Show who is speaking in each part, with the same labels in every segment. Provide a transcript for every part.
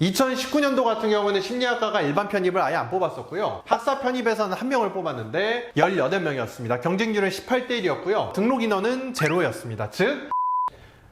Speaker 1: 2019년도 같은 경우는 심리학과가 일반 편입을 아예 안 뽑았었고요. 학사 편입에서는 한 명을 뽑았는데 18명이었습니다. 경쟁률은 18대 1이었고요. 등록 인원은 제로였습니다. 즉,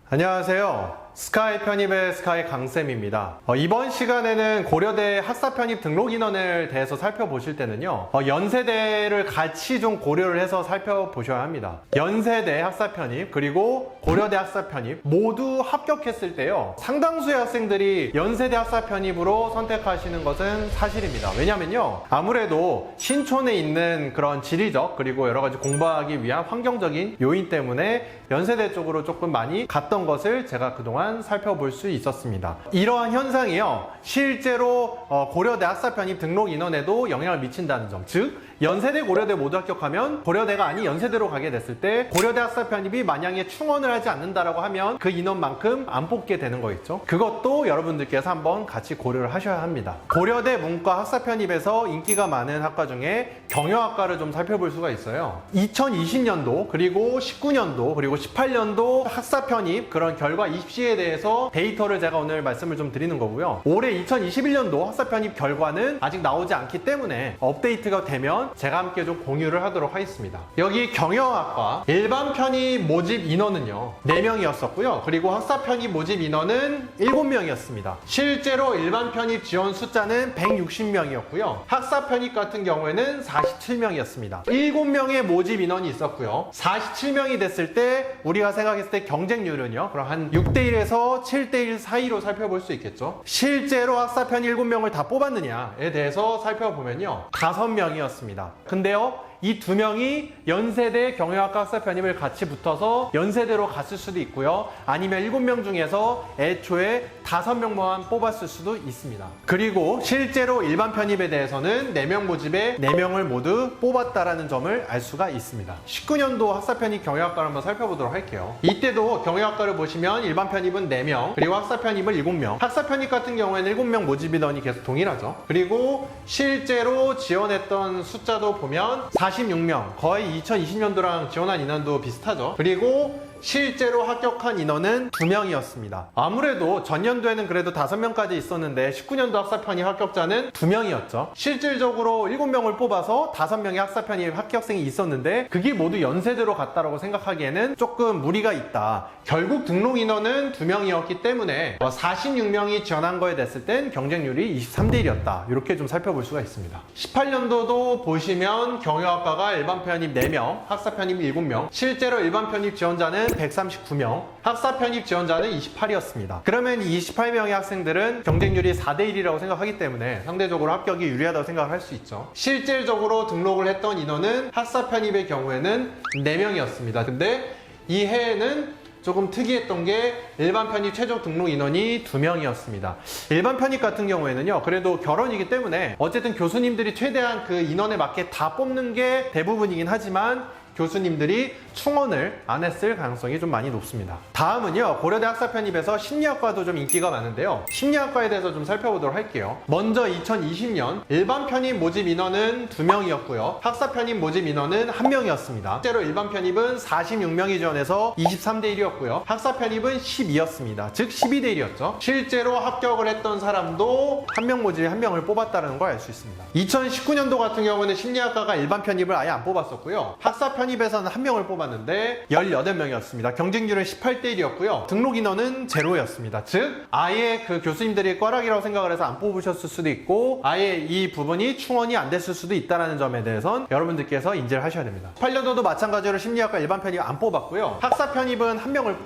Speaker 1: 안녕하세요. 스카이 편입의 스카이 강쌤입니다. 이번 시간에는 고려대 학사 편입 등록 인원을 대해서 살펴보실 때는요, 연세대를 같이 좀 고려를 해서 살펴보셔야 합니다. 연세대 학사 편입 그리고 고려대 학사 편입 모두 합격했을 때요, 상당수의 학생들이 연세대 학사 편입으로 선택하시는 것은 사실입니다. 왜냐면요, 아무래도 신촌에 있는 그런 지리적 그리고 여러 가지 공부하기 위한 환경적인 요인 때문에 연세대 쪽으로 조금 많이 갔던 것을 제가 그동안 살펴볼 수 있었습니다. 이러한 현상이요, 실제로 고려대 학사 편입 등록 인원에도 영향을 미친다는 점, 즉 연세대 고려대 모두 합격하면 고려대가 아닌 연세대로 가게 됐을 때 고려대 학사 편입이 만약에 충원을 하지 않는다라고 하면 그 인원만큼 안 뽑게 되는 거겠죠. 그것도 여러분들께서 한번 같이 고려를 하셔야 합니다. 고려대 문과 학사 편입에서 인기가 많은 학과 중에 경영학과를 좀 살펴볼 수가 있어요. 2020년도 그리고 19년도 그리고 18년도 학사 편입 그런 결과 입시에 대해서 데이터를 제가 오늘 말씀을 좀 드리는 거고요. 올해 2021년도 학사 편입 결과는 아직 나오지 않기 때문에 업데이트가 되면 제가 함께 좀 공유를 하도록 하겠습니다. 여기 경영학과 일반 편입 모집 인원은요 4명이었었고요. 그리고 학사 편입 모집 인원은 7명이었습니다. 실제로 일반 편입 지원 숫자는 160명이었고요. 학사 편입 같은 경우에는 47명이었습니다. 7명의 모집 인원이 있었고요. 47명이 됐을 때 우리가 생각했을 때 경쟁률은요, 그럼 한 6대1에서 7대1 사이로 살펴볼 수 있겠죠. 실제로 학사 편입 7명을 다 뽑았느냐에 대해서 살펴보면요 5명이었습니다. 근데요, 이 2명이 연세대 경영학과 학사 편입을 같이 붙어서 연세대로 갔을 수도 있고요. 아니면 7명 중에서 애초에 5명만 뽑았을 수도 있습니다. 그리고 실제로 일반 편입에 대해서는 4명 모집에 4명을 모두 뽑았다라는 점을 알 수가 있습니다. 19년도 학사 편입 경영학과를 한번 살펴보도록 할게요. 이때도 경영학과를 보시면 일반 편입은 4명, 그리고 학사 편입은 7명. 학사 편입 같은 경우에는 7명 모집 인원이 계속 동일하죠. 그리고 실제로 지원했던 숫자도 보면 46명, 거의 2020년도랑 지원한 인원도 비슷하죠. 그리고 실제로 합격한 인원은 2명이었습니다. 아무래도 전년도에는 그래도 5명까지 있었는데 19년도 학사 편입 합격자는 2명이었죠. 실질적으로 7명을 뽑아서 5명의 학사 편입 합격생이 있었는데 그게 모두 연세대로 갔다라고 생각하기에는 조금 무리가 있다. 결국 등록 인원은 2명이었기 때문에 46명이 지원한 거에 됐을 땐 경쟁률이 23대 1이었다. 이렇게 좀 살펴볼 수가 있습니다. 18년도도 보시면 경영학과가 일반 편입 4명, 학사 편입 7명, 실제로 일반 편입 지원자는 139명, 학사 편입 지원자는 28이었습니다. 그러면 이 28명의 학생들은 경쟁률이 4대 1이라고 생각하기 때문에 상대적으로 합격이 유리하다고 생각할 수 있죠. 실질적으로 등록을 했던 인원은 학사 편입의 경우에는 4명이었습니다. 근데 이 해에는 조금 특이했던 게 일반 편입 최종 등록 인원이 2명이었습니다. 일반 편입 같은 경우에는요, 그래도 결혼이기 때문에 어쨌든 교수님들이 최대한 그 인원에 맞게 다 뽑는 게 대부분이긴 하지만 교수님들이 충원을 안 했을 가능성이 좀 많이 높습니다. 다음은요, 고려대 학사 편입에서 심리학과도 좀 인기가 많은데요, 심리학과에 대해서 좀 살펴보도록 할게요. 먼저 2020년 일반 편입 모집 인원은 2명이었고요 학사 편입 모집 인원은 1명이었습니다. 실제로 일반 편입은 46명이 지원해서 23대 1이었고요 학사 편입은 12였습니다. 즉 12대 1이었죠. 실제로 합격을 했던 사람도 1명 모집에 1명을 뽑았다는 걸 알 수 있습니다. 2019년도 같은 경우는 심리학과가 일반 편입을 아예 안 뽑았었고요 학사 편입에서는 1명을 뽑았는데 18명이었습니다. 경쟁률은 18대 1이었고요. 등록 인원은 제로였습니다. 즉 아예 그 교수님들이 꽈락이라고 생각을 해서 안 뽑으셨을 수도 있고 아예 이 부분이 충원이 안 됐을 수도 있다는 점에 대해선 여러분들께서 인지를 하셔야 됩니다. 18년도도 마찬가지로 심리학과 일반 편입 안 뽑았고요. 학사 편입은 1명을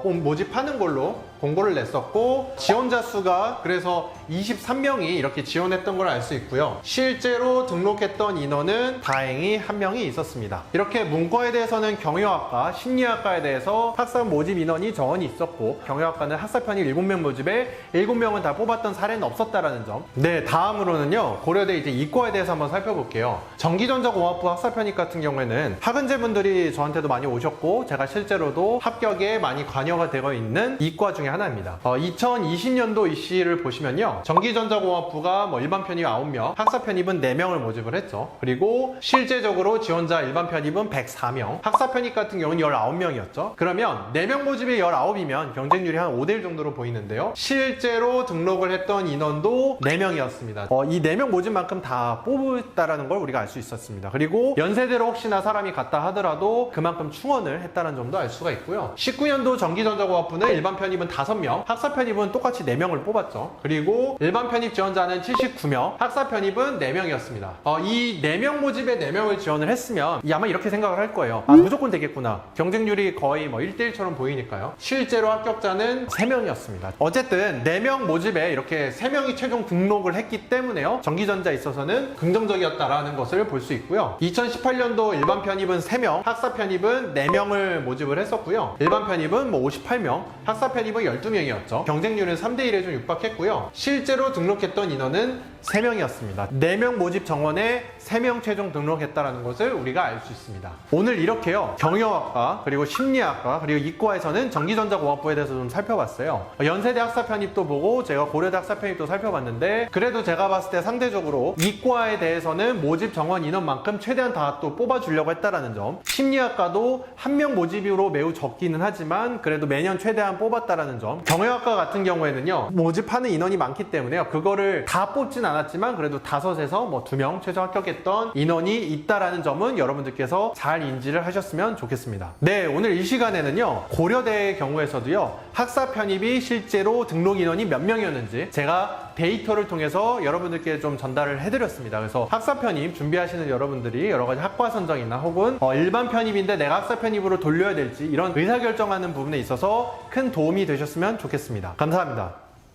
Speaker 1: 모집하는 걸로 공고를 냈었고 지원자 수가 그래서 23명이 이렇게 지원했던 걸 알 수 있고요. 실제로 등록했던 인원은 다행히 1명이 있었습니다. 이렇게 문과에 대해서는 경영학과, 심리학과에 대해서 학사 모집 인원이 정원이 있었고 경영학과는 학사 편입 7명 모집에 7명은 다 뽑았던 사례는 없었다라는 점. 네, 다음으로는요, 고려대 이제 이과에 대해서 한번 살펴볼게요. 전기전자공학부 학사 편입 같은 경우에는 학은제분들이 저한테도 많이 오셨고 제가 실제로도 합격에 많이 많이 관여가 되어 있는 이과 중에 하나입니다. 2020년도 입시를 보시면요. 전기전자공학부가 일반 편입 9명, 학사 편입은 4명을 모집을 했죠. 그리고 실제적으로 지원자 일반 편입은 104명, 학사 편입 같은 경우는 19명이었죠. 그러면 4명 모집이 19이면 경쟁률이 한 5대1 정도로 보이는데요. 실제로 등록을 했던 인원도 4명이었습니다. 이 4명 모집만큼 다 뽑았다라는 걸 우리가 알 수 있었습니다. 그리고 연세대로 혹시나 사람이 갔다 하더라도 그만큼 충원을 했다는 점도 알 수가 있고요. 19년도 전기전자공학부는 일반 편입은 5명, 학사 편입은 똑같이 4명을 뽑았죠. 그리고 일반 편입 지원자는 79명, 학사 편입은 4명이었습니다. 이 4명 모집에 4명을 지원을 했으면 아마 이렇게 생각을 할 거예요. 무조건 되겠구나. 경쟁률이 거의 1대1처럼 보이니까요. 실제로 합격자는 3명이었습니다. 어쨌든 4명 모집에 이렇게 3명이 최종 등록을 했기 때문에요. 전기전자에 있어서는 긍정적이었다라는 것을 볼 수 있고요. 2018년도 일반 편입은 3명, 학사 편입은 4명을 모집을 했었고요. 일반 편입은 58명, 학사 편입은 12명이었죠. 경쟁률은 3대1에 좀 육박했고요. 실제로 등록했던 인원은 3명이었습니다. 4명 모집 정원에 3명 최종 등록했다는 것을 우리가 알 수 있습니다. 오늘 이렇게요. 경영학과, 그리고 심리학과, 그리고 이과에서는 전기전자공학부에 대해서 좀 살펴봤어요. 연세대 학사 편입도 보고 제가 고려대 학사 편입도 살펴봤는데 그래도 제가 봤을 때 상대적으로 이과에 대해서는 모집 정원 인원만큼 최대한 다 또 뽑아주려고 했다라는 점, 심리학과도 1명 모집으로 매우 적기는 하지만 그래도 매년 최대한 뽑았다라는 점, 경영학과 같은 경우에는요. 모집하는 인원이 많기 때문에요. 그거를 다 뽑진 않았지만 그래도 5에서 2명 최저 합격했던 인원이 있다라는 점은 여러분들께서 잘 인지를 하셨으면 좋겠습니다. 네, 오늘 이 시간에는요. 고려대의 경우에서도요. 학사 편입이 실제로 등록 인원이 몇 명이었는지 제가 데이터를 통해서 여러분들께 좀 전달을 해드렸습니다. 그래서 학사 편입 준비하시는 여러분들이 여러 가지 학과 선정이나 혹은 일반 편입인데 내가 학사 편입으로 돌려야 될지 이런 의사결정하는 부분에 있어서 큰 도움이 되셨으면 좋겠습니다. 감사합니다.